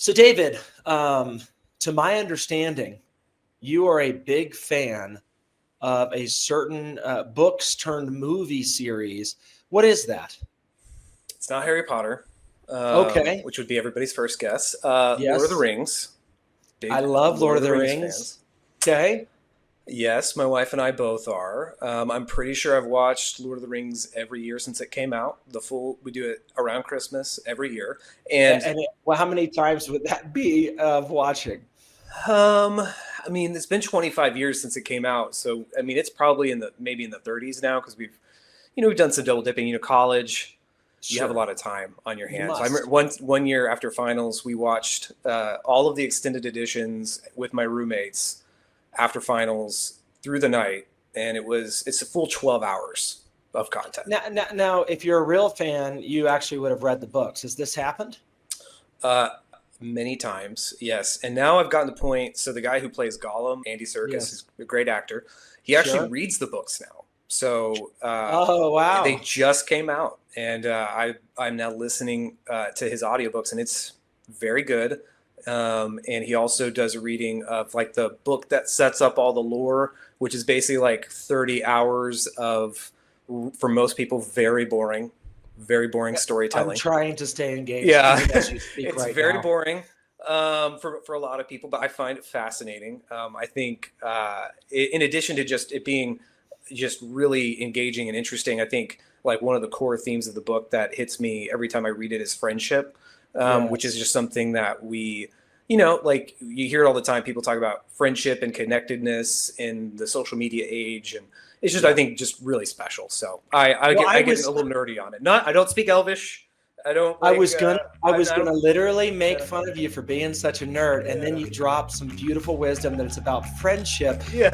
So, David, to my understanding, you are a big fan of a certain books turned movie series. What is that? It's not Harry Potter, Okay. which would be everybody's first guess. Lord of the Yes. Rings. I Big love Lord Lord of of the the Rings Rings. fans. Okay. Yes, my wife and I both are. I'm pretty sure I've watched Lord of the Rings every year since it came out. We do it around Christmas every year. And Well, how many times would that be of watching? um, I mean, it's been 25 years since it came out. So, I mean, it's probably maybe in the 30s now because we've done some double dipping. College, you have a Sure. lot of time on your You hands. I remember must. one year after finals, we watched all of the extended editions with my roommates after finals through the night, and it's a full 12 hours of content. Now, if you're a real fan, you actually would have read the books. Has this happened? Uh, Many times, yes. And now I've gotten to the point. So the guy who plays Gollum, Andy Serkis, Yes. is a great actor. He actually Sure. reads the books now. So Oh, they wow. just came out, and I'm now listening to his audiobooks, and it's very good. And he also does a reading of like the book that sets up all the lore, which is basically like 30 hours of, for most people, very boring I'm storytelling. trying to stay engaged Yeah, even as you speak it's right very now. boring for a lot of people, but I find it fascinating. I think in addition to just it being just really engaging and interesting, I think like one of the core themes of the book that hits me every time I read it is friendship, which is Yes. just something that like you hear it all the time. People talk about friendship and connectedness in the social media age, and it's just I Yeah. think just really special. So I Well, get I get a little nerdy on it. Not I don't speak Elvish. I don't I like was gonna I I was don't gonna literally make yeah fun of you for being such a nerd, and then yeah you drop some beautiful wisdom that it's about friendship. yeah.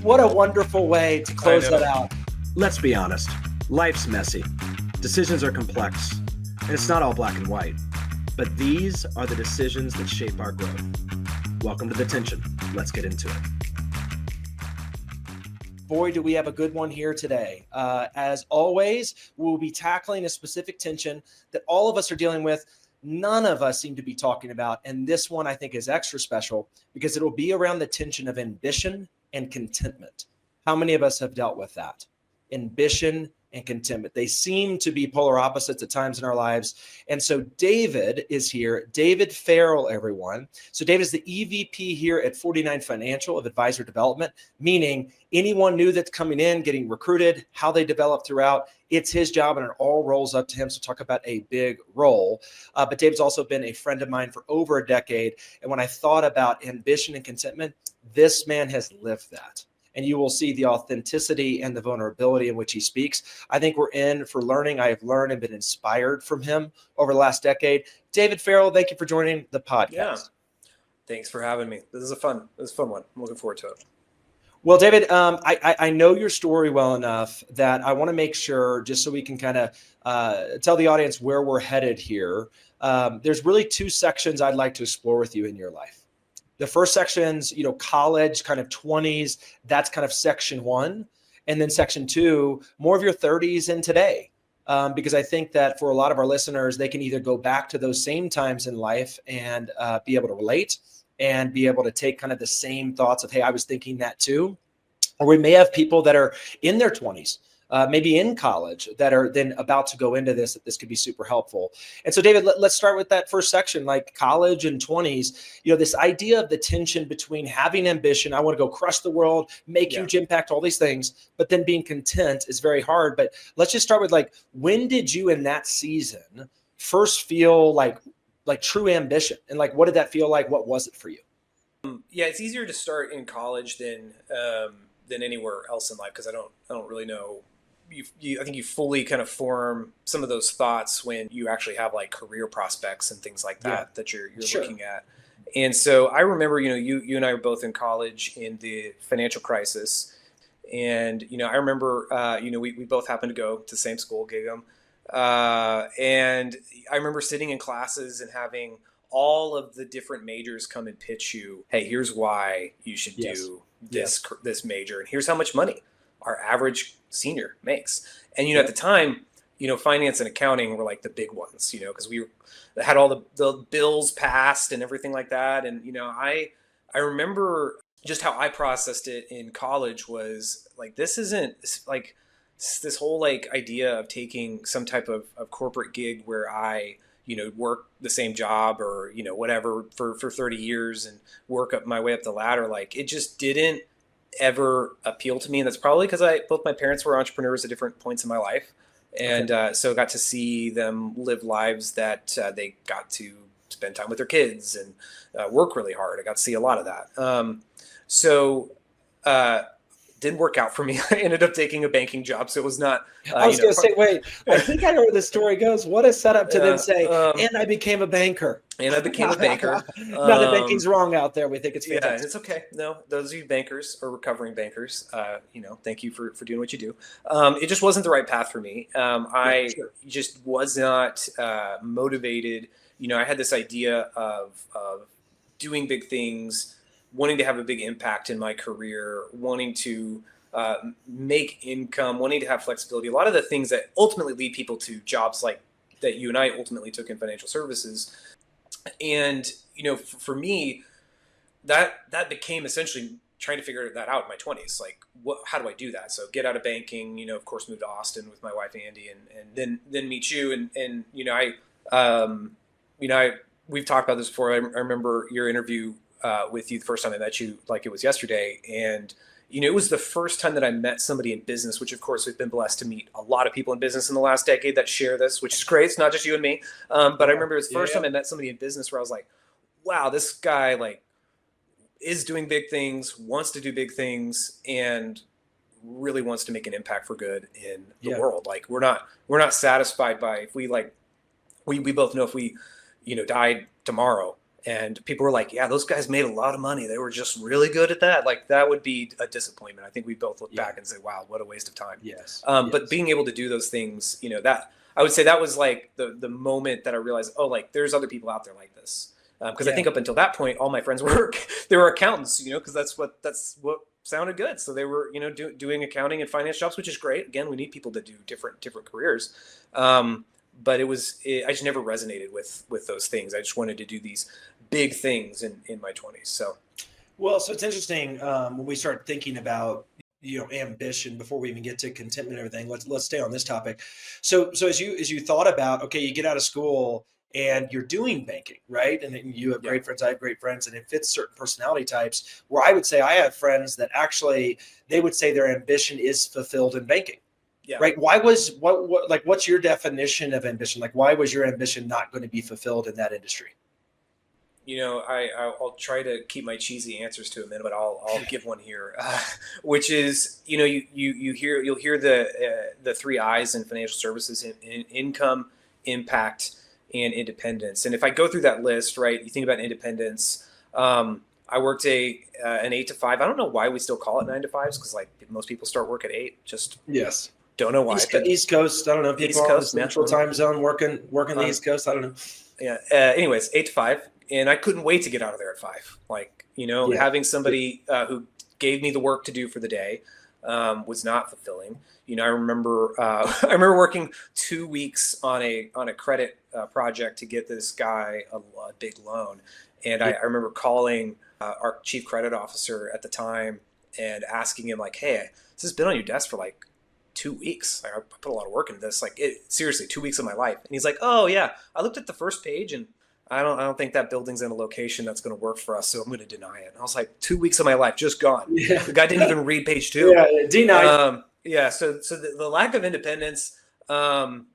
What a wonderful way to I close that know. out. Let's be honest, life's messy. Decisions are complex, and it's not all black and white. But these are the decisions that shape our growth. Welcome to the tension. Let's get into it. Boy, do we have a good one here today. As always, we'll be tackling a specific tension that all of us are dealing with. None of us seem to be talking about. And this one I think is extra special because it'll be around the tension of ambition and contentment. How many of us have dealt with that? Ambition and contentment. They seem to be polar opposites at times in our lives. And so David is here, David Farrell, everyone. So David is the EVP here at 49 Financial of Advisor Development, meaning anyone new that's coming in, getting recruited, how they develop throughout, it's his job and it all rolls up to him. So talk about a big role. But David's also been a friend of mine for over a decade. And when I thought about ambition and contentment, this man has lived that. And you will see the authenticity and the vulnerability in which he speaks. I think we're in for learning. I have learned and been inspired from him over the last decade. David Farrell, thank you for joining the Yeah. podcast. Thanks for having me. This is a fun one. I'm looking forward to it. Well, David, I know your story well enough that I want to make sure, just so we can kind of tell the audience where we're headed here. There's really two sections I'd like to explore with you in your life. The first section's, college, kind of 20s. That's kind of section one. And then section two, more of your 30s and today. Because I think that for a lot of our listeners, they can either go back to those same times in life and be able to relate and be able to take kind of the same thoughts of, hey, I was thinking that too. Or we may have people that are in their 20s, maybe in college, that are then about to go into this, that this could be super helpful. And so, David, let's start with that first section, like college and 20s, this idea of the tension between having ambition, I want to go crush the world, make Yeah. huge impact, all these things, but then being content is very hard. But let's just start with like, when did you in that season first feel like true ambition? And like, what did that feel like? What was it for you? Yeah, it's easier to start in college than anywhere else in life because I don't really know. I think you fully kind of form some of those thoughts when you actually have like career prospects and things like Yeah, that you're sure. looking at. And so I remember, you and I were both in college in the financial crisis, and I remember, we both happened to go to the same school, Gig'em, and I remember sitting in classes and having all of the different majors come and pitch you, hey, here's why you should Yes. do Yes. this major, and here's how much money our average senior makes. And at Yep. the time, finance and accounting were like the big ones, because we had all the bills passed and everything like that. And, I remember just how I processed it in college was like, this isn't like this whole like idea of taking some type of corporate gig where I, work the same job or, whatever for 30 years and work up my way up the ladder. Like it just didn't ever appeal to me. And that's probably because both my parents were entrepreneurs at different points in my life. And so I got to see them live lives that they got to spend time with their kids and work really hard. I got to see a lot of that. Didn't work out for me. I ended up taking a banking job. So it was not. I was going to say, wait, I think I know where the story goes. What a setup to then say, and I became a banker. And I became a banker. Not that banking's wrong out there. We think it's fantastic. Yeah, it's okay. No, those of you bankers or recovering bankers, thank you for doing what you do. It just wasn't the right path for me. I just was not motivated. I had this idea of doing big things, wanting to have a big impact in my career, wanting to make income, wanting to have flexibility. A lot of the things that ultimately lead people to jobs like that you and I ultimately took in financial services. And, for me, that became essentially trying to figure that out in my 20s. Like, how do I do that? So get out of banking, of course, moved to Austin with my wife, Andy, and then meet you. And we've talked about this before. I remember your interview with you the first time I met you, like it was yesterday. And, it was the first time that I met somebody in business, which of course we've been blessed to meet a lot of people in business in the last decade that share this, which is great. It's not just you and me. But I remember it was the first time I met somebody in business where I was like, wow, this guy like is doing big things, wants to do big things, and really wants to make an impact for good in the world. Like we're not satisfied by if we like, we both know if we, died tomorrow, and people were like, yeah, those guys made a lot of money. They were just really good at that. Like that would be a disappointment. I think we both look back and say, wow, what a waste of time. Yes. But being able to do those things, that I would say that was like the moment that I realized, oh, like there's other people out there like this. Because I think up until that point, all my friends they were accountants, because that's what sounded good. So they were, doing accounting and finance jobs, which is great. Again, we need people to do different careers. But I just never resonated with those things. I just wanted to do these big things in my 20s. So it's interesting when we start thinking about ambition before we even get to contentment and everything. Let's stay on this topic. So as you thought about, okay, you get out of school and you're doing banking, right? And you have great friends. I have great friends, and it fits certain personality types. Where I would say I have friends that actually they would say their ambition is fulfilled in banking. Yeah. Right. Why was what's your definition of ambition? Like, why was your ambition not going to be fulfilled in that industry? I'll try to keep my cheesy answers to a minute, but I'll give one here, which is, you'll hear the three I's in financial services: in income, impact, and independence. And if I go through that list, right, you think about independence. I worked an 8 to 5. I don't know why we still call it 9 to 5s, because like most people start work at 8. Just don't know why. East Coast. I don't know. People on the Central Time Zone working the East Coast. I don't know. Yeah. Anyways, 8 to 5, and I couldn't wait to get out of there at 5. Like having somebody who gave me the work to do for the day was not fulfilling. I remember working 2 weeks on a credit project to get this guy a big loan, and I remember calling our chief credit officer at the time and asking him like, hey, this has been on your desk for like 2 weeks. Like, I put a lot of work into this. Like, seriously, 2 weeks of my life. And he's like, oh yeah, I looked at the first page and I don't think that building's in a location that's going to work for us, so I'm going to deny it. And I was like, 2 weeks of my life just gone. Yeah. The guy didn't even read page 2. Yeah, denied. So the lack of independence, from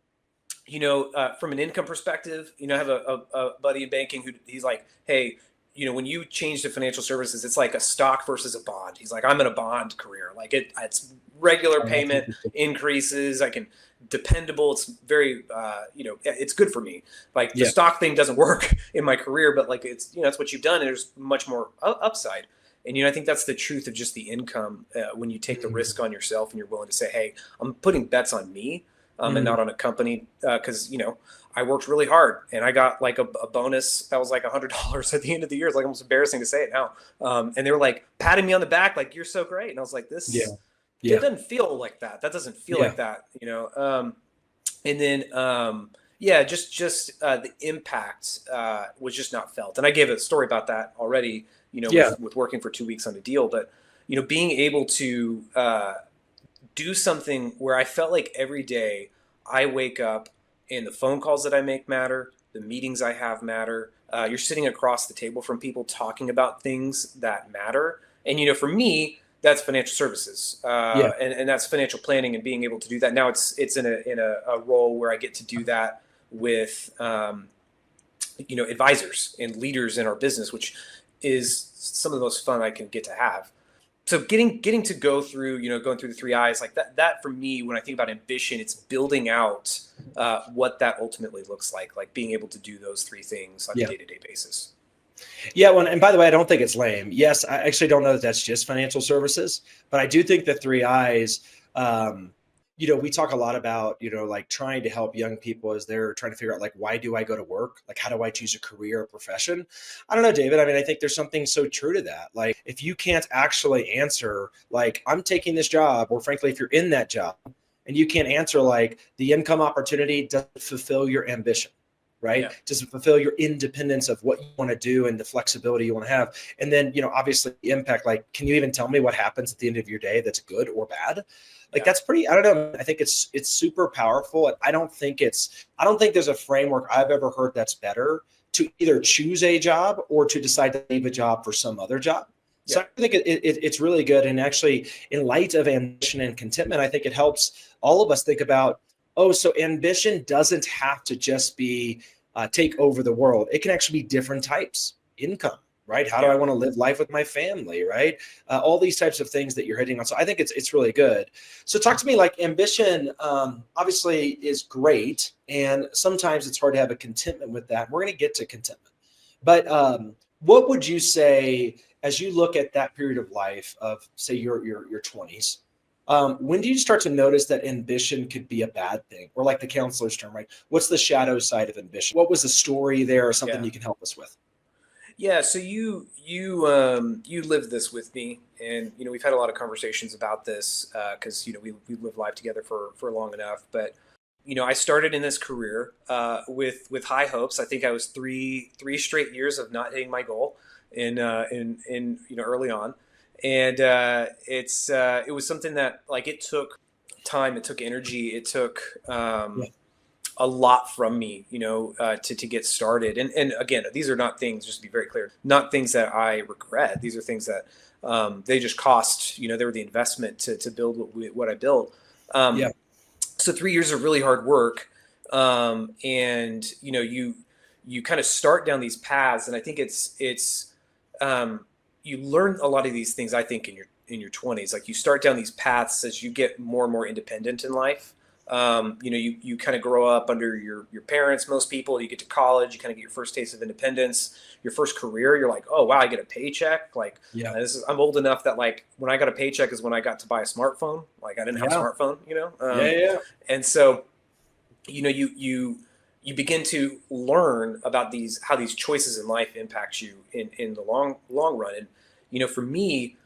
an income perspective, I have a buddy in banking who he's like, hey, when you change to financial services, it's like a stock versus a bond. He's like, I'm in a bond career. Like it's regular payment increases. I can dependable. It's very, it's good for me. Like the stock thing doesn't work in my career, but like it's, it's what you've done, and there's much more upside. And, I think that's the truth of just the income when you take the risk on yourself and you're willing to say, hey, I'm putting bets on me and not on a company because, I worked really hard and I got like a bonus that was like $100 at the end of the year. It's like almost embarrassing to say it now. And they were like patting me on the back, like, you're so great. And I was like, it doesn't feel like that. That doesn't feel like that, And then, yeah, just the impact was just not felt. And I gave a story about that already, Yeah. with working for 2 weeks on a deal. But, being able to do something where I felt like every day I wake up and the phone calls that I make matter, the meetings I have matter. You're sitting across the table from people talking about things that matter. And, for me, that's financial services, Yeah. and that's financial planning and being able to do that. Now it's in a role where I get to do that with, advisors and leaders in our business, which is some of the most fun I can get to have. So getting to go through, going through the 3 I's like that for me, when I think about ambition, it's building out what that ultimately looks like being able to do those 3 things on a day-to-day basis. Yeah. Well, and by the way, I don't think it's lame. Yes. I actually don't know that that's just financial services, but I do think the 3 I's, we talk a lot about, like trying to help young people as they're trying to figure out, like, why do I go to work? Like, how do I choose a career or profession? I don't know, David. I mean, I think there's something so true to that. Like, if you can't actually answer, like, I'm taking this job, or frankly, if you're in that job and you can't answer, like, the income opportunity doesn't fulfill your ambition, right? Yeah. Does it fulfill your independence of what you want to do and the flexibility you want to have? And then, obviously the impact, like, can you even tell me what happens at the end of your day that's good or bad? Like, that's pretty, I don't know. I think it's super powerful. And I don't think there's a framework I've ever heard that's better to either choose a job or to decide to leave a job for some other job. So I think it's really good. And actually, in light of ambition and contentment, I think it helps all of us think about, so ambition doesn't have to just be take over the world. It can actually be different types. Income, right? How do I want to live life with my family, right? All these types of things that you're hitting on. So I think it's really good. So talk to me, like, ambition obviously is great. And sometimes it's hard to have a contentment with that. We're going to get to contentment. But what would you say as you look at that period of life of, say, your 20s? When do you start to notice that ambition could be a bad thing, or, like the counselor's term, right? What's the shadow side of ambition? What was the story there, or something you can help us with? Yeah. So you lived this with me, and we've had a lot of conversations about this because we lived life together for long enough. But I started in this career with high hopes. I think I was three straight years of not hitting my goal in early on. And it was something that, like, it took time, it took energy, it took a lot from me, to get started. And again, these are not things, just to be very clear, not things that I regret. These are things that they just cost, they were the investment to build what I built. So 3 years of really hard work. And you kind of start down these paths, and I think it's you learn a lot of these things, I think, in your 20s. Like, you start down these paths as you get more and more independent in life. You kind of grow up under your parents. Most people, you get to college, you kind of get your first taste of independence, your first career. You're like, oh wow, I get a paycheck. Like, I'm old enough that, like, when I got a paycheck is when I got to buy a smartphone. Like, I didn't have a smartphone, And so, you begin to learn about how these choices in life impact you in the long run. And, for me,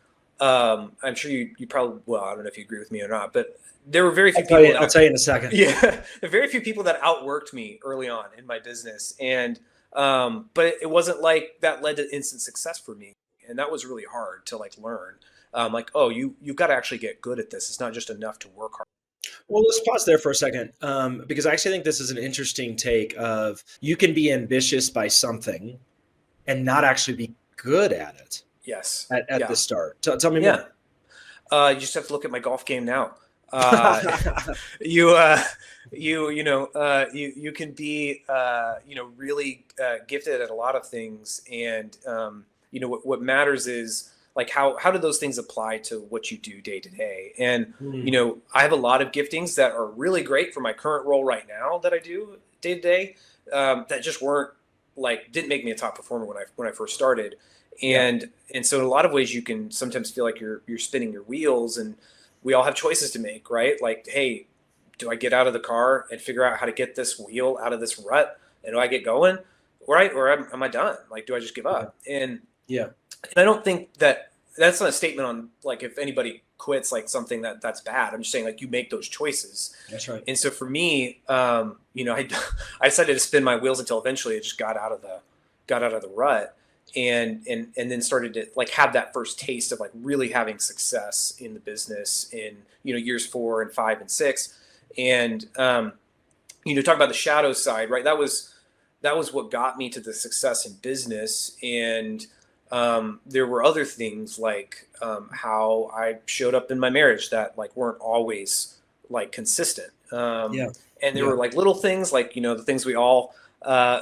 I'm sure you probably, well, I don't know if you agree with me or not, but there were very few people. I'll tell you in a second. Yeah. There are very few people that outworked me early on in my business. And, but it wasn't like that led to instant success for me. And that was really hard to, like, learn. You've got to actually get good at this. It's not just enough to work hard. Well, let's pause there for a second, because I actually think this is an interesting take of, you can be ambitious by something and not actually be good at it. Yes. At the start. Tell me more. You just have to look at my golf game now. You can be really gifted at a lot of things, and what matters is, like, how do those things apply to what you do day to day? And I have a lot of giftings that are really great for my current role right now that I do day to day, that just didn't make me a top performer when I first started. And so in a lot of ways, you can sometimes feel like you're spinning your wheels, and we all have choices to make, right? Like, hey, do I get out of the car and figure out how to get this wheel out of this rut, and do I get going, right? Or am I done? Like, do I just give up? And I don't think that's not a statement on, like, if anybody quit's like something that's bad. I'm just saying like you make those choices. That's right. And so for me, you know, I decided to spin my wheels until eventually it just got out of the rut, and then started to like have that first taste of like really having success in the business in, you know, years 4 and 5 and 6. And, you know, talk about the shadow side, right? That was what got me to the success in business. And, there were other things like, how I showed up in my marriage that like weren't always like consistent. And there were like little things like, you know, the things we all,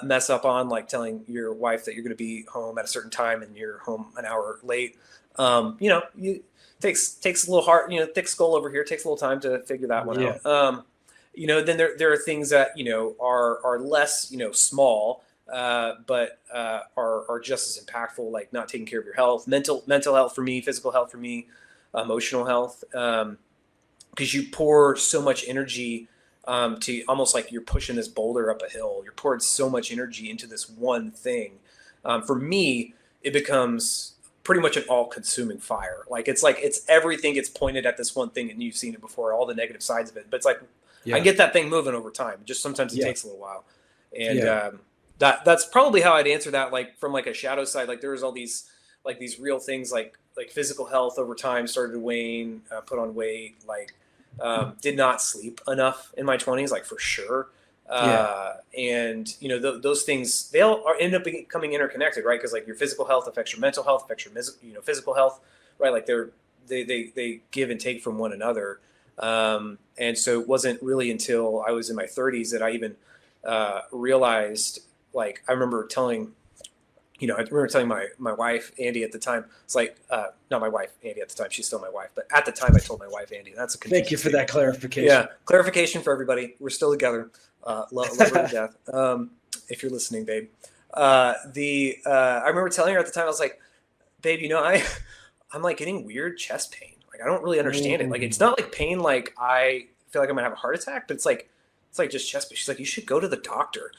mess up on, like telling your wife that you're going to be home at a certain time and you're home an hour late. You know, takes a little heart, you know, thick skull over here, takes a little time to figure that one out. You know, then there are things that, you know, are less, you know, small, but are just as impactful, like not taking care of your health, mental health for me, physical health for me, emotional health, because you pour so much energy to almost like you're pushing this boulder up a hill. You're pouring so much energy into this one thing. For me, it becomes pretty much an all-consuming fire. Like it's everything gets pointed at this one thing, and you've seen it before, all the negative sides of it. But it's like I get that thing moving over time. Just sometimes it takes a little while, and that's probably how I'd answer that. Like from like a shadow side, like there was all these like these real things like physical health over time started to wane, put on weight, like did not sleep enough in my 20s, like for sure. And you know, those things, they all end up becoming interconnected, right? Because like your physical health affects your mental health, affects your physical health, right? Like they give and take from one another. And so it wasn't really until I was in my 30s that I even realized, like, I remember telling my wife, Andy, at the time. It's like, not my wife, Andy, at the time. She's still my wife. But at the time, I told my wife, Andy. That's a confusing Thank you for that clarification. Yeah, clarification for everybody. We're still together. Love her to death. If you're listening, babe. I remember telling her at the time, I was like, babe, you know, I'm like getting weird chest pain. Like, I don't really understand it. Like, it's not like pain like I feel like I'm going to have a heart attack, but it's like just chest pain. She's like, you should go to the doctor.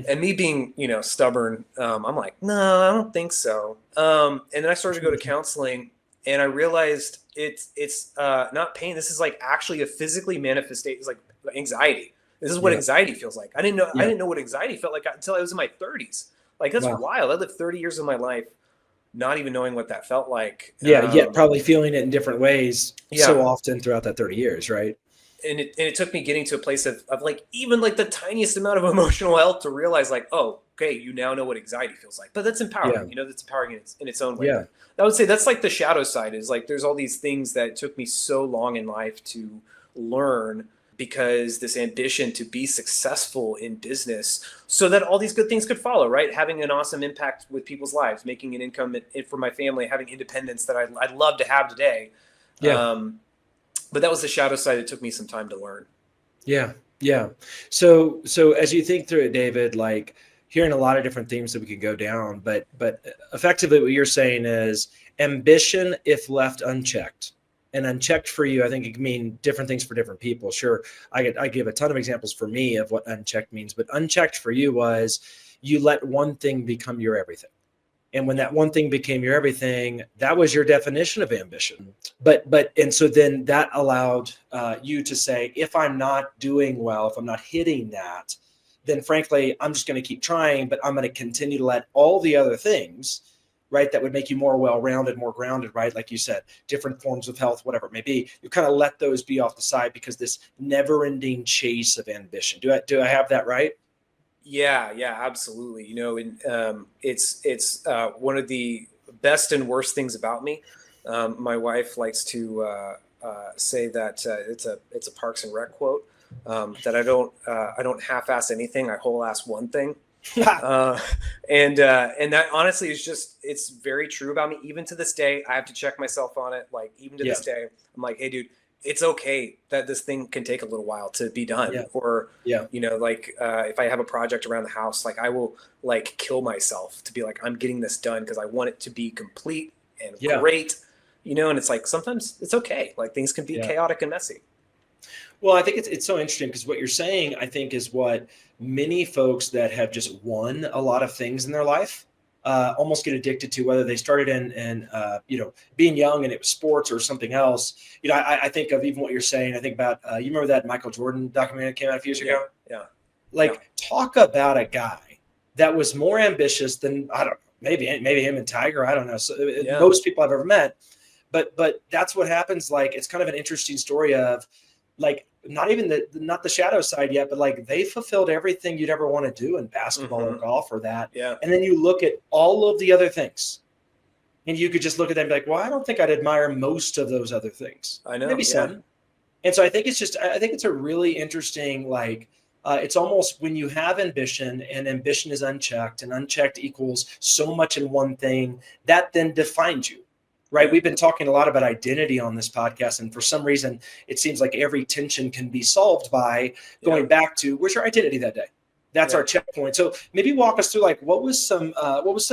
And me being, you know, stubborn, I'm like, no, I don't think so. And then I started to go to counseling, and I realized it's not pain. This is like actually a physically manifestation. It's like anxiety. This is what anxiety feels like. I didn't know what anxiety felt like until I was in my 30s. Like, that's wild. I lived 30 years of my life not even knowing what that felt like. Yet probably feeling it in different ways so often throughout that 30 years, right? And it took me getting to a place of like even like the tiniest amount of emotional health to realize like, oh, okay, you now know what anxiety feels like. But that's empowering. Yeah. You know, that's empowering in its own way. Yeah. I would say that's like the shadow side, is like there's all these things that took me so long in life to learn, because this ambition to be successful in business so that all these good things could follow, right? Having an awesome impact with people's lives, making an income for my family, having independence that I'd love to have today. Yeah. But that was the shadow side. It took me some time to learn. Yeah. Yeah. So as you think through it, David, like hearing a lot of different themes that we could go down, but effectively what you're saying is ambition, if left unchecked, and unchecked for you, I think it can mean different things for different people. Sure. I give a ton of examples for me of what unchecked means, but unchecked for you was you let one thing become your everything. And when that one thing became your everything, that was your definition of ambition. And so then that allowed you to say, if I'm not doing well, if I'm not hitting that, then frankly, I'm just going to keep trying, but I'm going to continue to let all the other things, right, that would make you more well-rounded, more grounded, right? Like you said, different forms of health, whatever it may be, you kind of let those be off the side because this never-ending chase of ambition. Do I have that right? Yeah, absolutely. You know, and it's one of the best and worst things about me. My wife likes to say that it's a Parks and Rec quote, that I don't half-ass anything, I whole-ass one thing. And that honestly is just, it's very true about me. Even to this day, I have to check myself on it. Like even to this day, I'm like, hey dude, it's okay that this thing can take a little while to be done. Or, you know, like, if I have a project around the house, like I will like kill myself to be like, I'm getting this done because I want it to be complete and great, you know? And it's like, sometimes it's okay. Like things can be chaotic and messy. Well, I think it's so interesting because what you're saying, I think, is what many folks that have just won a lot of things in their life almost get addicted to, whether they started in being young and it was sports or something else. I think of even what you're saying. I think about, you remember that Michael Jordan documentary that came out a few years ago? Yeah. Talk about a guy that was more ambitious than, I don't know, maybe him and Tiger. I don't know. So most people I've ever met, but that's what happens. Like, it's kind of an interesting story of, like, not the shadow side yet, but like they fulfilled everything you'd ever want to do in basketball or golf or that. Yeah. And then you look at all of the other things and you could just look at them and be like, well, I don't think I'd admire most of those other things. I know. Maybe some. And so I think it's a really interesting, like, it's almost when you have ambition and ambition is unchecked and unchecked equals so much in one thing that then defines you. Right. We've been talking a lot about identity on this podcast. And for some reason, it seems like every tension can be solved by going back to, where's your identity that day? That's our checkpoint. So maybe walk us through, like, what was some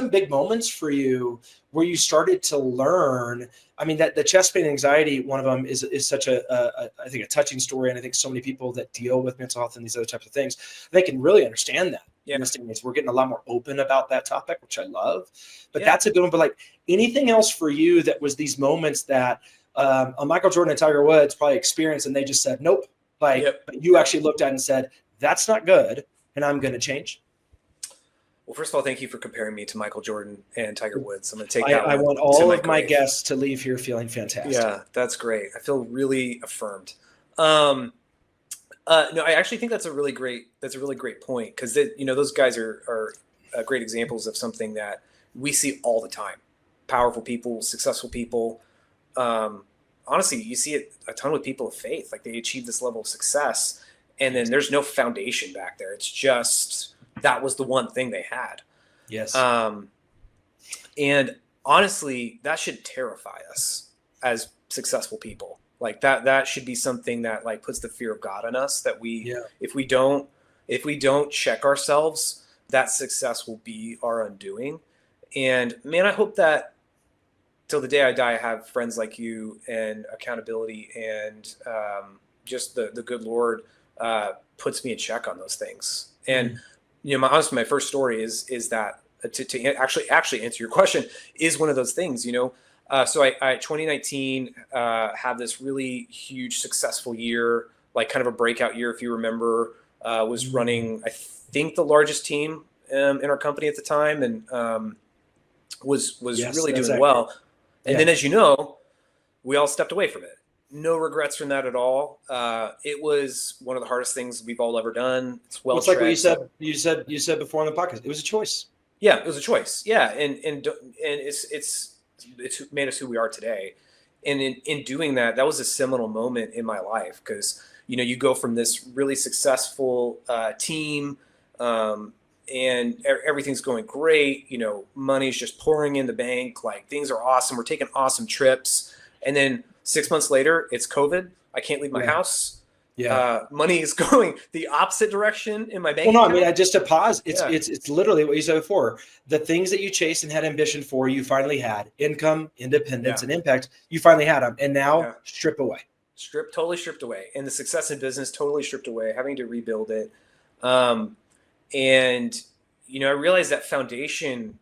big moments for you where you started to learn? I mean, that the chest pain anxiety, one of them is such I think a touching story. And I think so many people that deal with mental health and these other types of things, they can really understand that. Yeah. We're getting a lot more open about that topic, which I love. But that's a good one. But like, anything else for you that was these moments that Michael Jordan and Tiger Woods probably experienced and they just said, nope. But you actually looked at it and said, that's not good, and I'm going to change? Well, first of all, thank you for comparing me to Michael Jordan and Tiger Woods. I'm going to take that. I want all of my guests to leave here feeling fantastic. Yeah, that's great. I feel really affirmed. No, I actually think that's a really great point, because those guys are great examples of something that we see all the time. Powerful people, successful people. Honestly, you see it a ton with people of faith. Like, they achieve this level of success, and then there's no foundation back there. It's just that was the one thing they had. Yes. And honestly, that should terrify us as successful people. Like, that should be something that, like, puts the fear of God in us, that if we don't check ourselves, that success will be our undoing. And man, I hope that till the day I die, I have friends like you and accountability and just the good Lord puts me in check on those things. And my first story is that to actually answer your question is one of those things. So I 2019 had this really huge successful year, like kind of a breakout year, if you remember. Was running, I think, the largest team in our company at the time, and was really doing well. And then, as you know, we all stepped away from it. No regrets from that at all. It was one of the hardest things we've all ever done. It's like what you said before on the podcast. It was a choice. Yeah, it was a choice. Yeah, and it's made us who we are today. And in doing that, that was a seminal moment in my life, because you go from this really successful team, and everything's going great. Money's just pouring in the bank. Like, things are awesome. We're taking awesome trips. And then 6 months later, it's COVID. I can't leave my house. Yeah. Money is going the opposite direction in my bank account. I mean, just to pause, it's literally what you said before. The things that you chased and had ambition for, you finally had. Income, independence, and impact, you finally had them. And now strip away. Totally stripped away. And the success in business totally stripped away, having to rebuild it. And I realized that foundation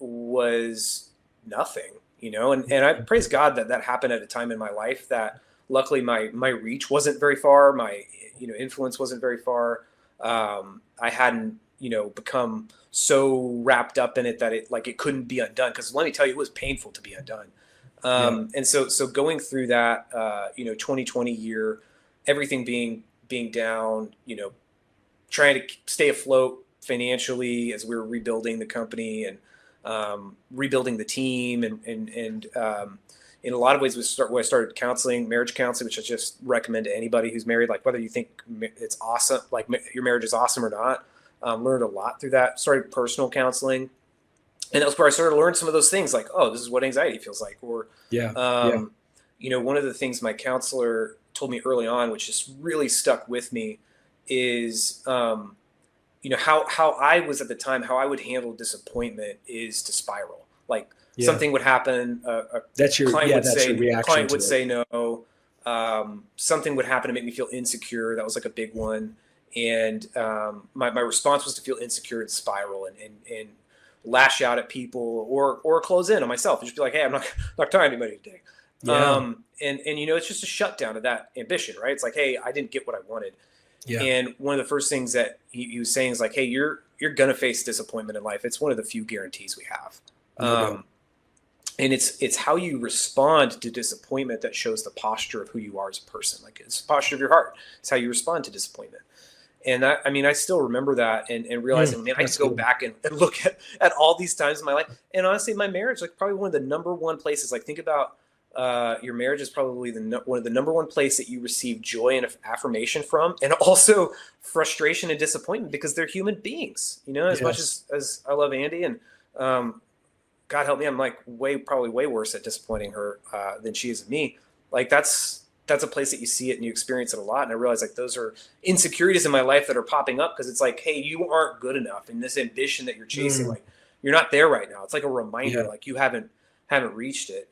was nothing, and I praise God that happened at a time in my life that luckily my reach wasn't very far. My, influence wasn't very far. I hadn't, become so wrapped up in it that it couldn't be undone. Cause let me tell you, it was painful to be undone. And so going through that, 2020 year, everything being down, trying to stay afloat financially as we were rebuilding the company and rebuilding the team. And in a lot of ways, I started counseling, marriage counseling, which I just recommend to anybody who's married, like whether you think it's awesome, like your marriage is awesome or not. Learned a lot through that. Started personal counseling. And that was where I started to learn some of those things, like, oh, this is what anxiety feels like. Or, one of the things my counselor told me early on, which just really stuck with me, is, how I was at the time, how I would handle disappointment is to spiral. Like something would happen, a client would say no. Something would happen to make me feel insecure. That was like a big one. And my response was to feel insecure and spiral and lash out at people or close in on myself and just be like, hey, I'm not talking to anybody today. Yeah. And it's just a shutdown of that ambition, right? It's like, hey, I didn't get what I wanted. Yeah. And one of the first things that he was saying is like, hey, you're going to face disappointment in life. It's one of the few guarantees we have. And it's how you respond to disappointment that shows the posture of who you are as a person. Like, it's the posture of your heart. It's how you respond to disappointment. And I still remember that and realizing, man, I can go back and look at all these times in my life. And honestly, my marriage, like, probably one of the number one places, like, think about your marriage is probably one of the number one place that you receive joy and affirmation from, and also frustration and disappointment, because they're human beings, as much as I love Andy, and God help me, I'm like probably way worse at disappointing her than she is at me. Like, that's a place that you see it and you experience it a lot. And I realize, like, those are insecurities in my life that are popping up, because it's like, hey, you aren't good enough, and this ambition that you're chasing, like, you're not there right now. It's like a reminder, like, you haven't reached it.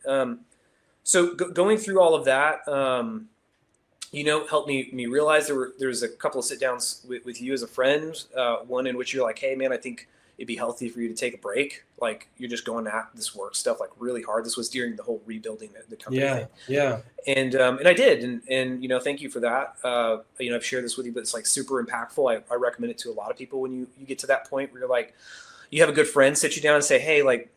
So going through all of that, helped me realize there's a couple of sit downs with you as a friend. One in which you're like, hey man, I think it'd be healthy for you to take a break. Like, you're just going at this work stuff like really hard. This was during the whole rebuilding the company thing. Yeah. And I did. And thank you for that. I've shared this with you, but it's like super impactful. I recommend it to a lot of people when you get to that point where you're like, you have a good friend sit you down and say, hey, like,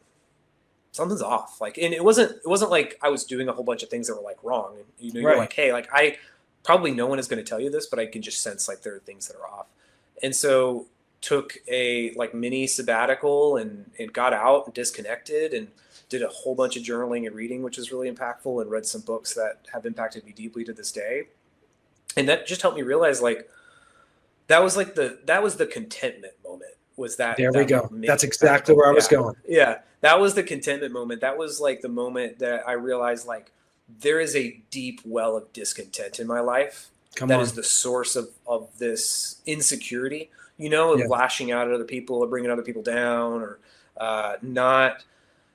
something's off. Like, and it wasn't like I was doing a whole bunch of things that were like wrong. And, you're like, hey, like, I probably, no one is going to tell you this, but I can just sense like there are things that are off. And so took a like mini sabbatical and got out and disconnected and did a whole bunch of journaling and reading, which was really impactful, and read some books that have impacted me deeply to this day. And that just helped me realize, like, that was the contentment moment. Was that? There we go. That's exactly where I was going. Yeah. That was the contentment moment. That was like the moment that I realized, like, there is a deep well of discontent in my life that is the source of this insecurity, of lashing out at other people or bringing other people down, or not,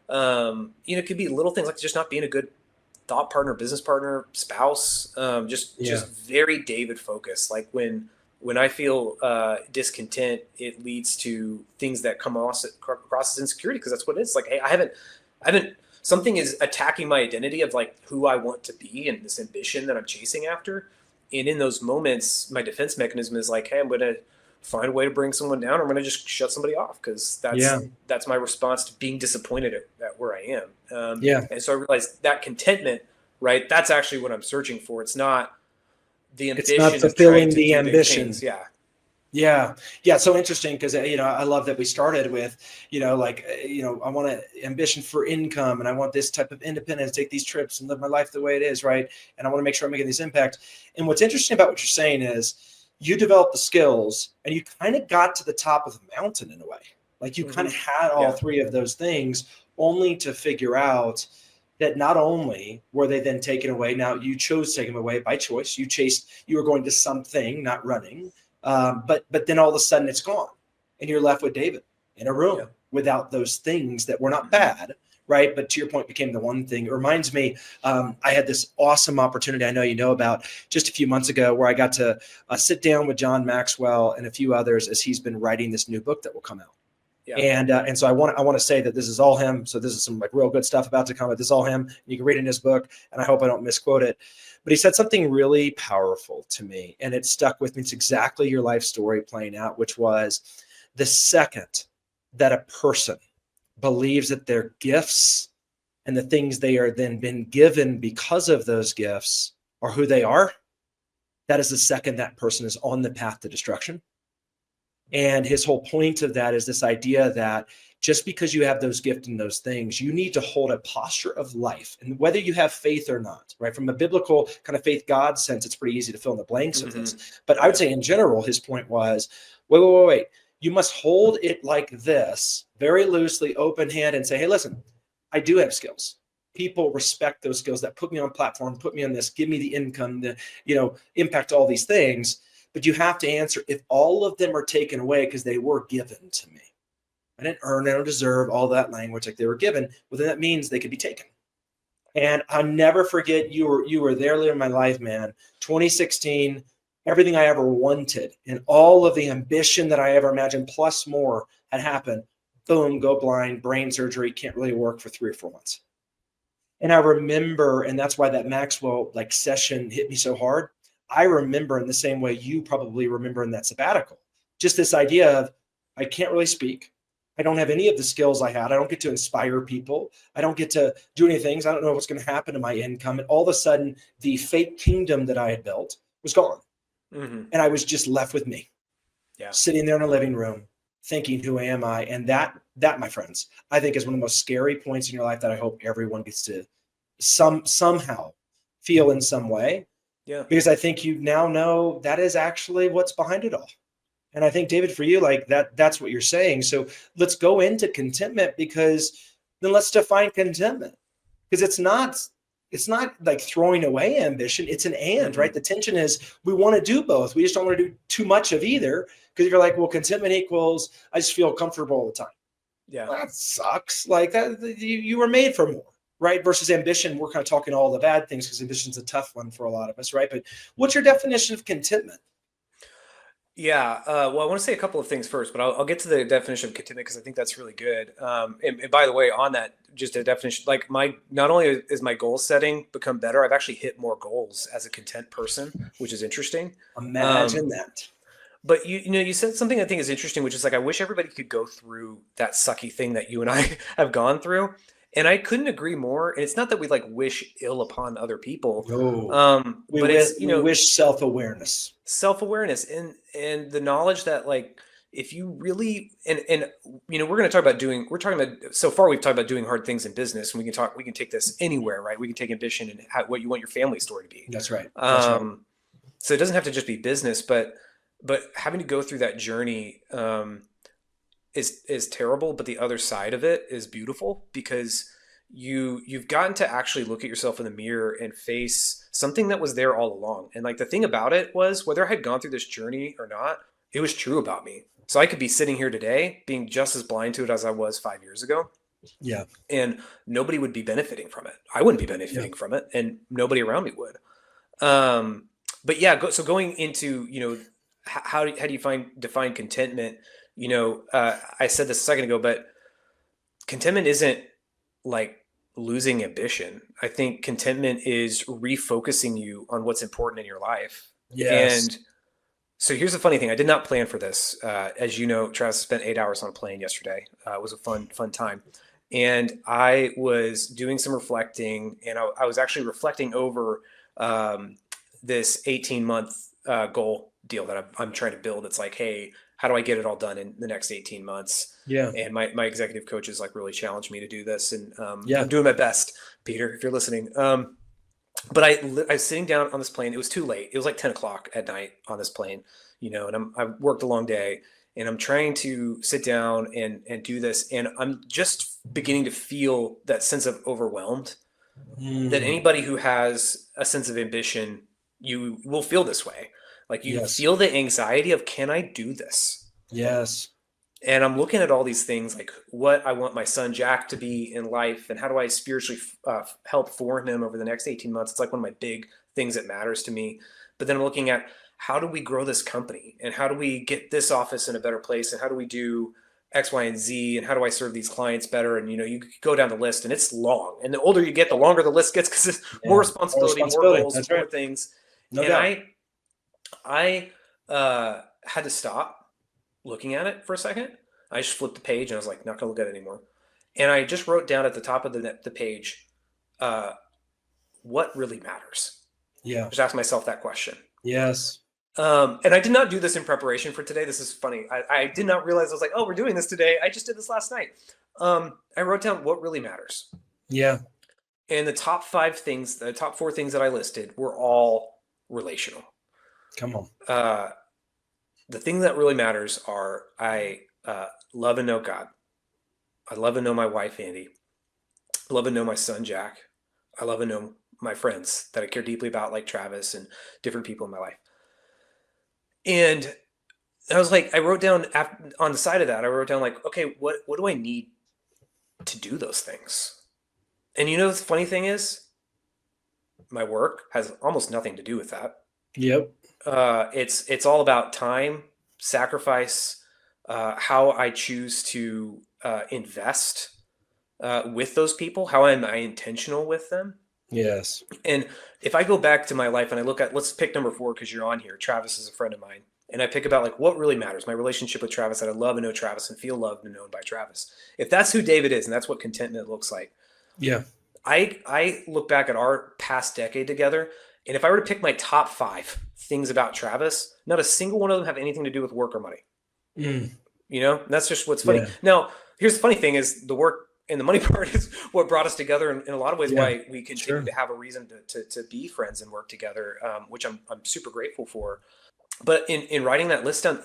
it could be little things like just not being a good thought partner, business partner, spouse, just very David focused. Like, when I feel discontent, it leads to things that come across as insecurity, because that's what it is. Like, hey, I haven't, something is attacking my identity of like who I want to be and this ambition that I'm chasing after. And in those moments, my defense mechanism is like, hey, I'm going to find a way to bring someone down, or I'm going to just shut somebody off, because that's my response to being disappointed at where I am. And so I realized that contentment, right? That's actually what I'm searching for. It's not the ambition. It's not fulfilling the ambition. Yeah. So interesting, because, I love that we started with, I want ambition for income, and I want this type of independence, take these trips and live my life the way it is. Right. And I want to make sure I'm making this impact. And what's interesting about what you're saying is you developed the skills and you kind of got to the top of the mountain in a way. Like, you kind of had all three of those things, only to figure out that not only were they then taken away, now you chose to take them away by choice. You were going to something, not running. But then all of a sudden it's gone, and you're left with David in a room without those things that were not bad, right? But to your point, became the one thing. It reminds me, I had this awesome opportunity I know you know about just a few months ago, where I got to sit down with John Maxwell and a few others as he's been writing this new book that will come out. Yeah. And so I want to say that this is all him. So this is some like real good stuff about to come. This is all him. You can read in his book, and I hope I don't misquote it. But he said something really powerful to me, and it stuck with me. It's exactly your life story playing out, which was the second that a person believes that their gifts and the things they are then been given because of those gifts are who they are, that is the second that person is on the path to destruction. And his whole point of that is this idea that just because you have those gifts and those things, you need to hold a posture of life. And whether you have faith or not, right? From a biblical kind of faith God sense, it's pretty easy to fill in the blanks of this. But I would say in general, his point was, wait. You must hold it like this, very loosely, open hand, and say, hey, listen, I do have skills. People respect those skills that put me on platform, put me on this, give me the income, the, impact all these things. But you have to answer, if all of them are taken away because they were given to me, I didn't earn, I don't deserve all that language like they were given, well, then that means they could be taken. And I'll never forget, you were there later in my life, man. 2016, everything I ever wanted and all of the ambition that I ever imagined, plus more, had happened. boom, go blind, brain surgery, can't really work for 3 or 4 months. And I remember, and that's why that Maxwell like session hit me so hard. I remember in the same way you probably remember in that sabbatical, just this idea of I can't really speak. I don't have any of the skills I had. I don't get to inspire people. I don't get to do any things. I don't know what's going to happen to my income. And all of a sudden, the fake kingdom that I had built was gone. Mm-hmm. And I was just left with me, sitting there in a living room, thinking, who am I? And that, my friends, I think is one of the most scary points in your life that I hope everyone gets to somehow feel in some way. Yeah. Because I think you now know that is actually what's behind it all. And I think, David, for you, like that's what you're saying. So let's go into contentment, because then let's define contentment, because it's not like throwing away ambition. It's an and, right? The tension is we want to do both. We just don't want to do too much of either, because you're like, well, contentment equals I just feel comfortable all the time. Yeah. Well, that sucks. Like that, you were made for more, right? Versus ambition, we're kind of talking all the bad things, because ambition's a tough one for a lot of us, right? But what's your definition of contentment? Yeah. Well, I want to say a couple of things first, but I'll get to the definition of contentment because I think that's really good. And by the way, on that, just a definition, like not only is my goal setting become better, I've actually hit more goals as a content person, which is interesting. Imagine that. But you said something I think is interesting, which is like, I wish everybody could go through that sucky thing that you and I have gone through. And I couldn't agree more. And it's not that we like wish ill upon other people. No. We wish self-awareness and the knowledge that like, if you really, and we're going to talk about so far we've talked about doing hard things in business, and we can take this anywhere, right? We can take ambition and what you want your family story to be. That's right. So it doesn't have to just be business, but having to go through that journey, is terrible, but the other side of it is beautiful, because you've gotten to actually look at yourself in the mirror and face something that was there all along. And like the thing about it was, whether I had gone through this journey or not, it was true about me. So I could be sitting here today being just as blind to it as I was 5 years ago. Yeah. And nobody would be benefiting from it. I wouldn't be benefiting from it, and nobody around me would. But yeah, so going into, how do you define contentment? I said this a second ago, but contentment isn't like losing ambition. I think contentment is refocusing you on what's important in your life. Yes. And so here's the funny thing. I did not plan for this. As you know, Travis spent 8 hours on a plane yesterday. It was a fun time. And I was doing some reflecting, and I was actually reflecting over this 18-month goal deal that I'm trying to build. It's like, hey, how do I get it all done in the next 18 months? Yeah. And my executive coaches like really challenged me to do this. And I'm doing my best, Peter, if you're listening. But I was sitting down on this plane. It was too late. It was like 10 o'clock at night on this plane, and I worked a long day, and I'm trying to sit down and do this. And I'm just beginning to feel that sense of overwhelmed, that anybody who has a sense of ambition, you will feel this way. Like you feel the anxiety of, can I do this? Yes. And I'm looking at all these things, like what I want my son Jack to be in life, and how do I spiritually help form him over the next 18 months? It's like one of my big things that matters to me. But then I'm looking at, how do we grow this company, and how do we get this office in a better place, and how do we do X, Y, and Z, and how do I serve these clients better? And you go down the list, and it's long. And the older you get, the longer the list gets, because it's more responsibility, more goals, more things. No doubt. I had to stop looking at it for a second. I just flipped the page, and I was like, not going to look at it anymore. And I just wrote down at the top of the page, what really matters? Yeah. Just ask myself that question. Yes. And I did not do this in preparation for today. This is funny. I did not realize, I was like, oh, we're doing this today. I just did this last night. I wrote down what really matters. Yeah. And the top 4 things that I listed were all relational. Come on. The thing that really matters are, I love and know God. I love and know my wife, Andy. I love and know my son, Jack. I love and know my friends that I care deeply about, like Travis and different people in my life. And I was like, I wrote down on the side of that, I wrote down like, okay, what do I need to do those things? And the funny thing is, my work has almost nothing to do with that. Yep. It's all about time, sacrifice, how I choose to invest with those people? How am I intentional with them? Yes. And if I go back to my life and I look at, let's pick number 4, because you're on here. Travis is a friend of mine. And I pick about like what really matters, my relationship with Travis, that I love and know Travis and feel loved and known by Travis. If that's who David is, and that's what contentment looks like. Yeah. I look back at our past decade together, and if I were to pick my top 5 things about Travis, not a single one of them have anything to do with work or money. You know, and that's just what's funny. Yeah. Now, here's the funny thing is the work and the money part is what brought us together in a lot of ways, why we continue to have a reason to be friends and work together, which I'm super grateful for. But in writing that list down,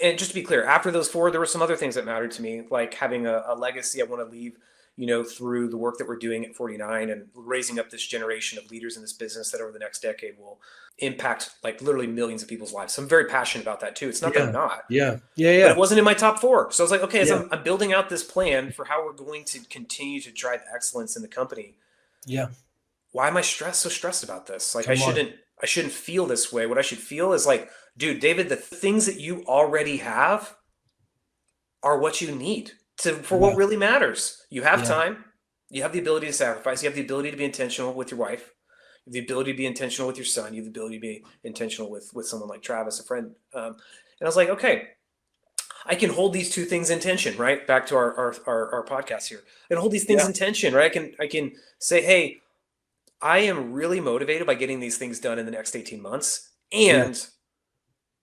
and just to be clear, after those 4, there were some other things that mattered to me, like having a legacy I want to leave, you know, through the work that we're doing at 49 and raising up this generation of leaders in this business that over the next decade will impact like literally millions of people's lives. So I'm very passionate about that too. It's not that I'm not. Yeah. But it wasn't in my top 4. So I was like, okay, as I'm building out this plan for how we're going to continue to drive excellence in the company. Yeah. Why am I so stressed about this? Like I shouldn't feel this way. What I should feel is like, dude, David, the things that you already have are what you need for what really matters. You have time, you have the ability to sacrifice, you have the ability to be intentional with your wife, you have the ability to be intentional with your son, you have the ability to be intentional with someone like Travis, a friend. And I was like, okay, I can hold these 2 things in tension, right? Back to our podcast here. I can hold these things in tension, right? I can say, hey, I am really motivated by getting these things done in the next 18 months. And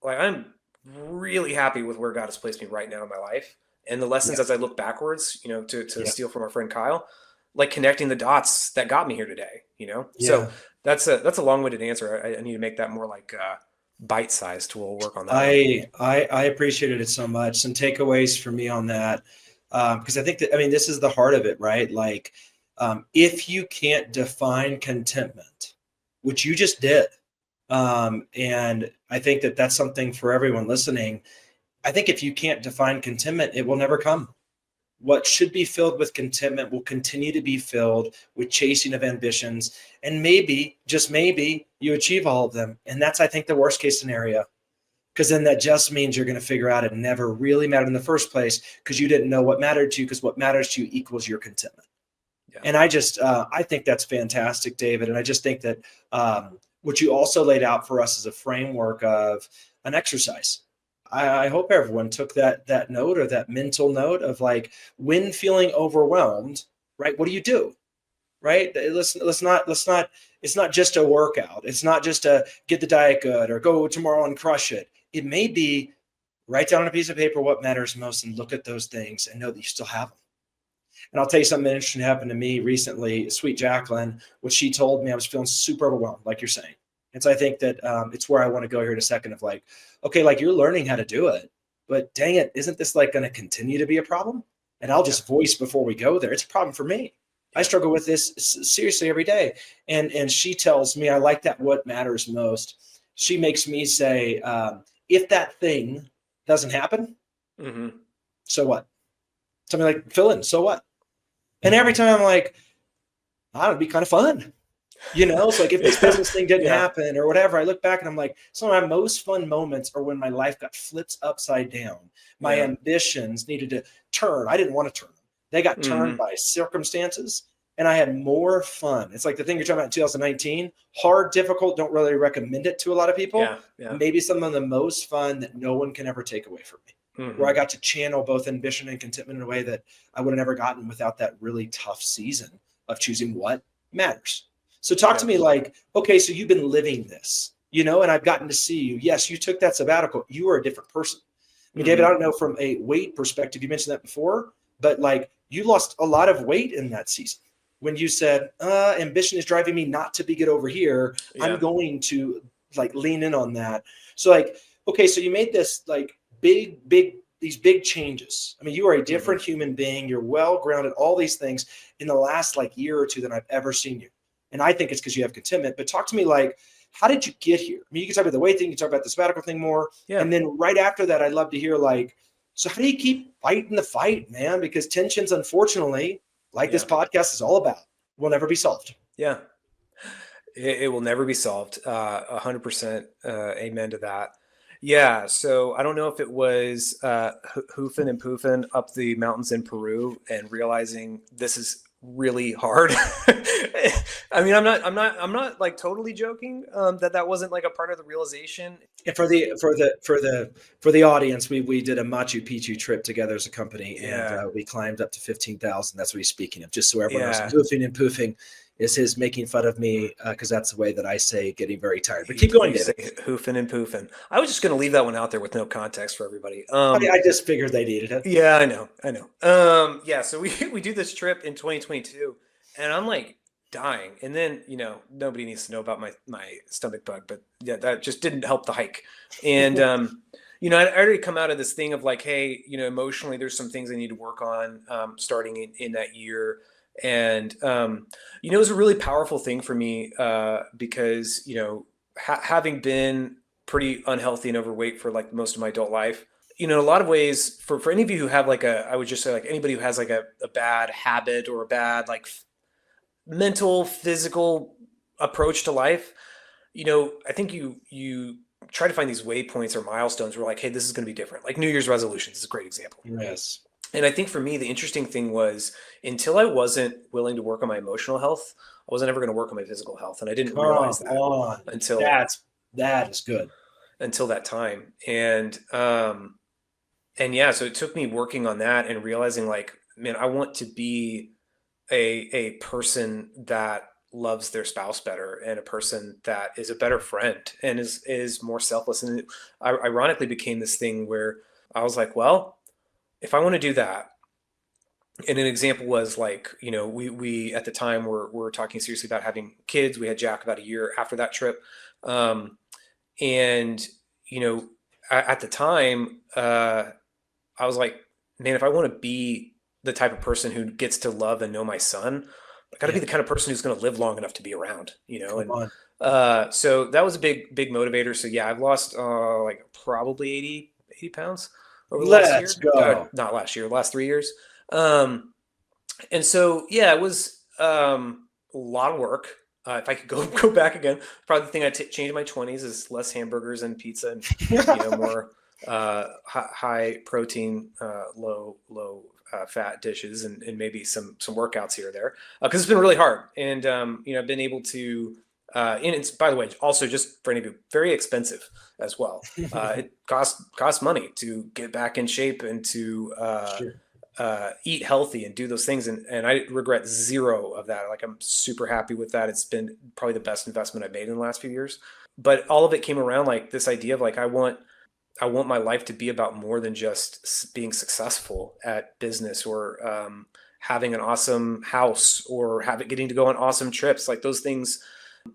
like, I'm really happy with where God has placed me right now in my life. And the lessons as I look backwards, you know, to steal from our friend Kyle, like connecting the dots that got me here today, you know? So that's a long-winded answer. I need to make that more like bite-sized. We'll work on that. I appreciated it so much. Some takeaways for me on that. Because I think that, I mean, this is the heart of it, right? Like, if you can't define contentment, which you just did, and I think that that's something for everyone listening. I think if you can't define contentment, it will never come. What should be filled with contentment will continue to be filled with chasing of ambitions. And maybe, just maybe, you achieve all of them. And that's, I think, the worst case scenario. Because then that just means you're going to figure out it never really mattered in the first place because you didn't know what mattered to you, because what matters to you equals your contentment. Yeah. And I think that's fantastic, David. And I just think that what you also laid out for us is a framework of an exercise. I hope everyone took that note, or that mental note of like, when feeling overwhelmed, right? What do you do? Right? Let's not, it's not just a workout. It's not just a get the diet good or go tomorrow and crush it. It may be write down on a piece of paper what matters most and look at those things and know that you still have them. And I'll tell you something interesting happened to me recently. Sweet Jacqueline, what she told me, I was feeling super overwhelmed, like you're saying. And so I think that it's where I want to go here in a second of like, okay, like you're learning how to do it, but dang it, isn't this like going to continue to be a problem? And I'll just voice before we go there. It's a problem for me. I struggle with this seriously every day. And she tells me, I like that what matters most. She makes me say, if that thing doesn't happen, so what? Something like fill in, so what? And every time I'm like, it'd be kind of fun. You know, it's like if this business thing didn't happen or whatever, I look back and I'm like, some of my most fun moments are when my life got flipped upside down. My ambitions needed to turn. I didn't want to turn them. They got turned by circumstances, and I had more fun. It's like the thing you're talking about in 2019, hard, difficult, don't really recommend it to a lot of people. Maybe some of the most fun that no one can ever take away from me, where I got to channel both ambition and contentment in a way that I would have never gotten without that really tough season of choosing what matters. So talk to me like, okay, so you've been living this, you know, and I've gotten to see you. Yes, you took that sabbatical. You are a different person. I mean, David, I don't know from a weight perspective, you mentioned that before, but like you lost a lot of weight in that season when you said, ambition is driving me not to be good over here. I'm going to like lean in on that. So like, okay, so you made this like these big changes. I mean, you are a different human being. You're well-grounded, all these things in the last like year or two than I've ever seen you. And I think it's because you have contentment. But talk to me like, how did you get here? I mean, you can talk about the weight thing, you can talk about the sabbatical thing more. And then right after that, I'd love to hear like, so how do you keep fighting the fight, man? Because tensions, unfortunately, like this podcast is all about, will never be solved. Yeah. It will never be solved. 100% amen to that. Yeah, so I don't know if it was hoofing and poofing up the mountains in Peru and realizing this is really hard. I mean, I'm not like totally joking that wasn't like a part of the realization. And for the audience, we did a Machu Picchu trip together as a company, and Yeah, we climbed up to 15,000. That's what he's speaking of. Just so everyone knows, yeah. goofing and poofing is his making fun of me because that's the way that I say getting very tired. But keep going, You say David. hoofing and poofing. I was just going to leave that one out there with no context for everybody. I just figured they needed it. Yeah, I know. Yeah, so we do this trip in 2022, and I'm like dying. And then nobody needs to know about my stomach bug, but yeah, that just didn't help the hike. And I already come out of this thing of like, hey, emotionally, there's some things I need to work on starting in that year. And it was a really powerful thing for me because having been pretty unhealthy and overweight for like most of my adult life. In a lot of ways, for any of you who have I would just say like anybody who has like a bad habit or a bad like mental, physical approach to life, I think you try to find these waypoints or milestones where like, hey, this is going to be different. Like New Year's resolutions is a great example. Yes. And I think for me, the interesting thing was until I wasn't willing to work on my emotional health, I wasn't ever going to work on my physical health. And I didn't realize that until that is good. Until that time. And yeah, so it took me working on that and realizing like, man, I want to be a person that loves their spouse better and a person that is a better friend and is more selfless. And it ironically became this thing where I was like, well, if I want to do that, and an example was like, we at the time were talking seriously about having kids. We had Jack about a year after that trip. And at the time, I was like, man, if I want to be the type of person who gets to love and know my son, I got to be the kind of person who's going to live long enough to be around, so that was a big motivator. So yeah, I've lost like probably 80 pounds over the last year. Let's go. Not last year, last 3 years. And so, yeah, it was a lot of work. If I could go back again, probably the thing I'd change in my 20s is less hamburgers and pizza and more high protein, low fat dishes and maybe some workouts here or there because it's been really hard. And I've been able to and it's, by the way, also just for any of you, very expensive as well. It costs money to get back in shape and to eat healthy and do those things. And I regret zero of that. Like I'm super happy with that. It's been probably the best investment I've made in the last few years. But all of it came around like this idea of like, I want my life to be about more than just being successful at business or having an awesome house or getting to go on awesome trips. Like those things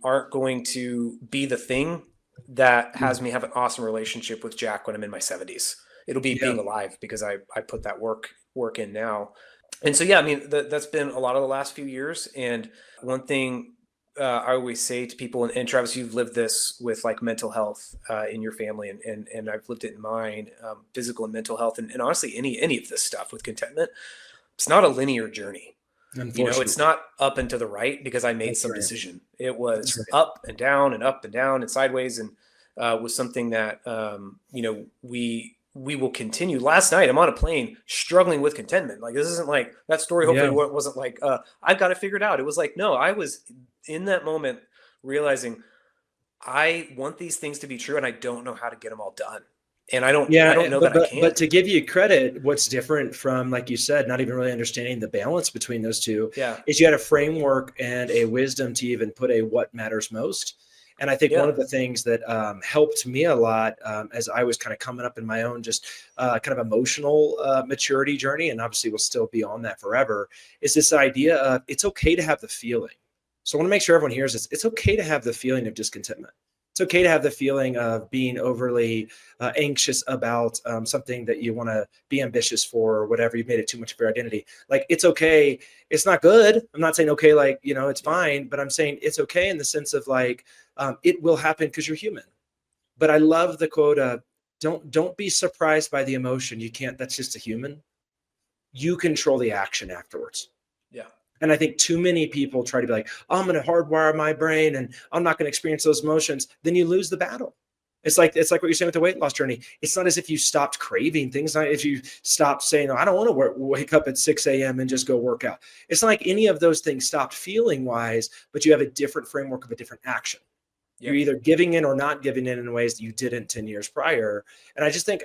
aren't going to be the thing that has me have an awesome relationship with Jack when I'm in my 70s. It'll be being alive because I put that work in now. And so, yeah, I mean, that's been a lot of the last few years. And one thing I always say to people, and Travis, you've lived this with like mental health in your family, and I've lived it in mine, physical and mental health, and honestly, any of this stuff with contentment, it's not a linear journey. It's not up and to the right because I made some decision. It was up and down and sideways, and was something that we will continue. Last night, I'm on a plane struggling with contentment. Like this isn't like that story. Hopefully, wasn't like I've got it figured out. It was like no, I was in that moment realizing I want these things to be true, and I don't know how to get them all done. And I don't know that I can. But to give you credit, what's different from, like you said, not even really understanding the balance between those two is you had a framework and a wisdom to even put a what matters most. And I think one of the things that helped me a lot as I was kind of coming up in my own just kind of emotional maturity journey, and obviously we'll still be on that forever, is this idea of it's okay to have the feeling. So I want to make sure everyone hears this. It's okay to have the feeling of discontentment. It's okay to have the feeling of being overly anxious about something that you want to be ambitious for or whatever. You've made it too much of your identity. Like, it's okay. It's not good. I'm not saying okay, like, it's fine, but I'm saying it's okay in the sense of like, it will happen because you're human. But I love the quote of don't be surprised by the emotion. You can't, that's just a human. You control the action afterwards. Yeah. And I think too many people try to be like, oh, I'm going to hardwire my brain and I'm not going to experience those emotions. Then you lose the battle. It's like what you're saying with the weight loss journey. It's not as if you stopped craving things. Not if you stopped saying, I don't want to wake up at 6 a.m. and just go work out. It's not like any of those things stopped feeling wise, but you have a different framework of a different action. Yep. You're either giving in or not giving in ways that you didn't 10 years prior. And I just want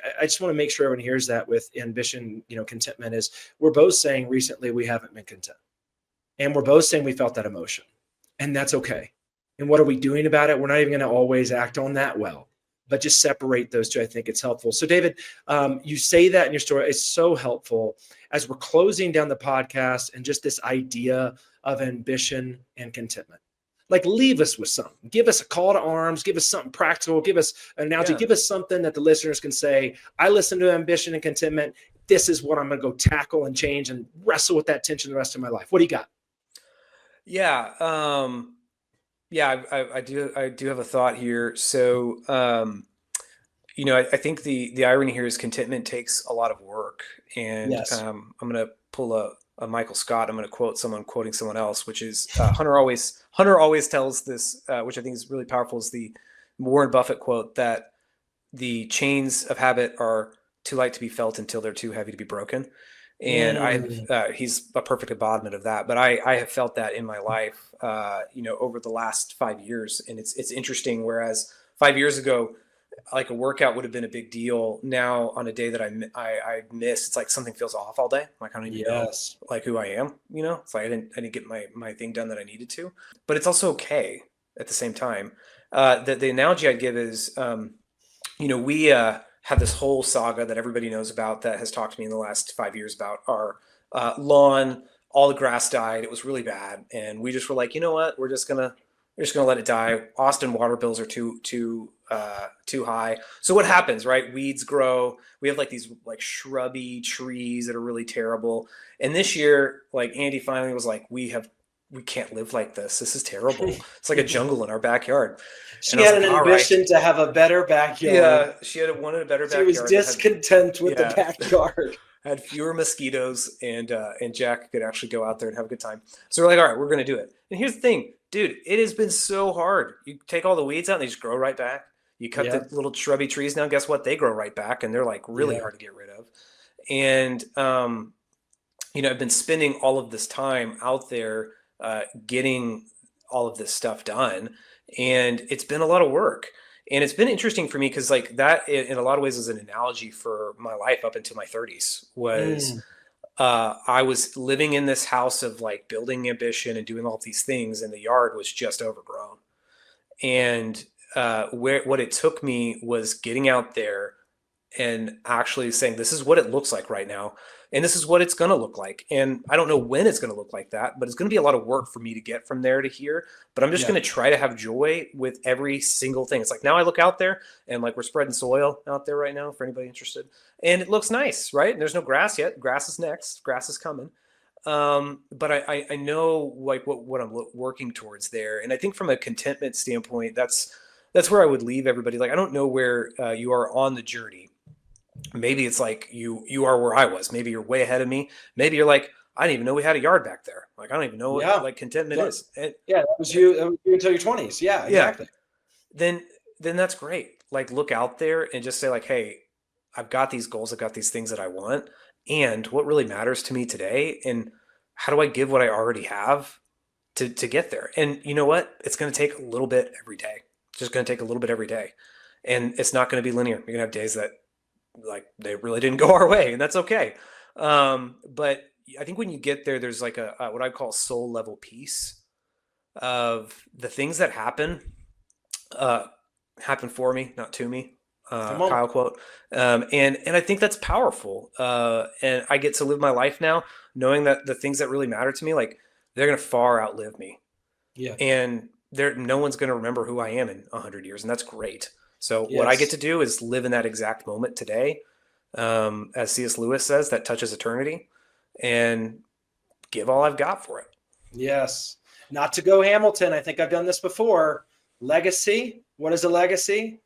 to make sure everyone hears that with ambition, contentment is we're both saying recently we haven't been content. And we're both saying we felt that emotion. And that's okay. And what are we doing about it? We're not even going to always act on that well, but just separate those two. I think it's helpful. So David, you say that in your story. It's so helpful as we're closing down the podcast and just this idea of ambition and contentment. Like leave us with something. Give us a call to arms. Give us something practical. Give us an analogy. Give us something that the listeners can say, I listen to ambition and contentment. This is what I'm going to go tackle and change and wrestle with that tension the rest of my life. What do you got? Yeah. I do have a thought here. So, I think the irony here is contentment takes a lot of work, and I'm going to pull a Michael Scott. I'm going to quote someone quoting someone else, which is Hunter always tells this, which I think is really powerful, is the Warren Buffett quote that the chains of habit are too light to be felt until they're too heavy to be broken. And he's a perfect embodiment of that. But I have felt that in my life, over the last 5 years. And it's interesting. Whereas 5 years ago, like a workout would have been a big deal. Now on a day that I miss, it's like something feels off all day. Like I don't even know like who I am, It's like I didn't get my thing done that I needed to. But it's also okay at the same time. The analogy I'd give is, we have this whole saga that everybody knows about that has talked to me in the last 5 years about our lawn. All the grass died. It was really bad. And we just were like, you know what? We're just gonna let it die. Austin water bills are too high. So what happens, right? Weeds grow. We have like these like shrubby trees that are really terrible. And this year, like Andy finally was like, we can't live like this. This is terrible. It's like a jungle in our backyard. She had an ambition to have a better backyard. Yeah, she wanted a better backyard. She was discontent with the backyard. Had fewer mosquitoes, and Jack could actually go out there and have a good time. So we're like, all right, we're going to do it. And here's the thing, dude, it has been so hard. You take all the weeds out and they just grow right back. You cut the little shrubby trees down. Guess what? They grow right back, and they're like really hard to get rid of. And, I've been spending all of this time out there getting all of this stuff done. And it's been a lot of work. And it's been interesting for me because like that in a lot of ways is an analogy for my life up until my 30s was I was living in this house of like building ambition and doing all of these things, and the yard was just overgrown. And what it took me was getting out there and actually saying, this is what it looks like right now. And this is what it's going to look like. And I don't know when it's going to look like that, but it's going to be a lot of work for me to get from there to here. But I'm just going to try to have joy with every single thing. It's like now I look out there and like we're spreading soil out there right now for anybody interested. And it looks nice, right? And there's no grass yet. Grass is next. Grass is coming. But I know like what I'm working towards there. And I think from a contentment standpoint, that's where I would leave everybody. Like, I don't know where you are on the journey. Maybe it's like you are where I was. Maybe you're way ahead of me. Maybe you're like, I didn't even know we had a yard back there. Like, I don't even know what like contentment is. That was you until your 20s. Yeah, exactly. Then that's great. Like, look out there and just say like, hey, I've got these goals. I've got these things that I want. And what really matters to me today? And how do I give what I already have to get there? And you know what? It's going to take a little bit every day. It's just going to take a little bit every day. And it's not going to be linear. You're going to have days that like they really didn't go our way, and that's okay. But I think when you get there, there's like a what I call soul level peace of the things that happen for me, not to me. Kyle quote. And I think that's powerful. And I get to live my life now knowing that the things that really matter to me, like they're going to far outlive me. Yeah. And no one's going to remember who I am in 100 years. And that's great. So what I get to do is live in that exact moment today. As C.S. Lewis says, that touches eternity, and give all I've got for it. Yes. Not to go Hamilton. I think I've done this before. Legacy. What is a legacy?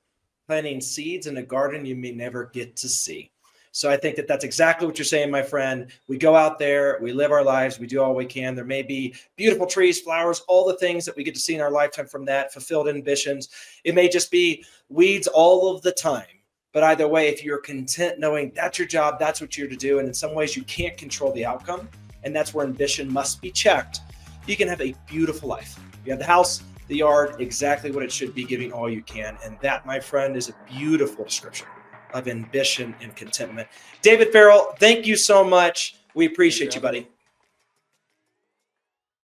Planting seeds in a garden you may never get to see. So I think that that's exactly what you're saying, my friend. We go out there, we live our lives, we do all we can. There may be beautiful trees, flowers, all the things that we get to see in our lifetime from that, fulfilled ambitions. It may just be weeds all of the time. But either way, if you're content knowing that's your job, that's what you're to do, and in some ways you can't control the outcome, and that's where ambition must be checked, you can have a beautiful life. You have the house, the yard, exactly what it should be, giving all you can. And that, my friend, is a beautiful description of ambition and contentment. David Farrell, thank you so much. We appreciate you, buddy.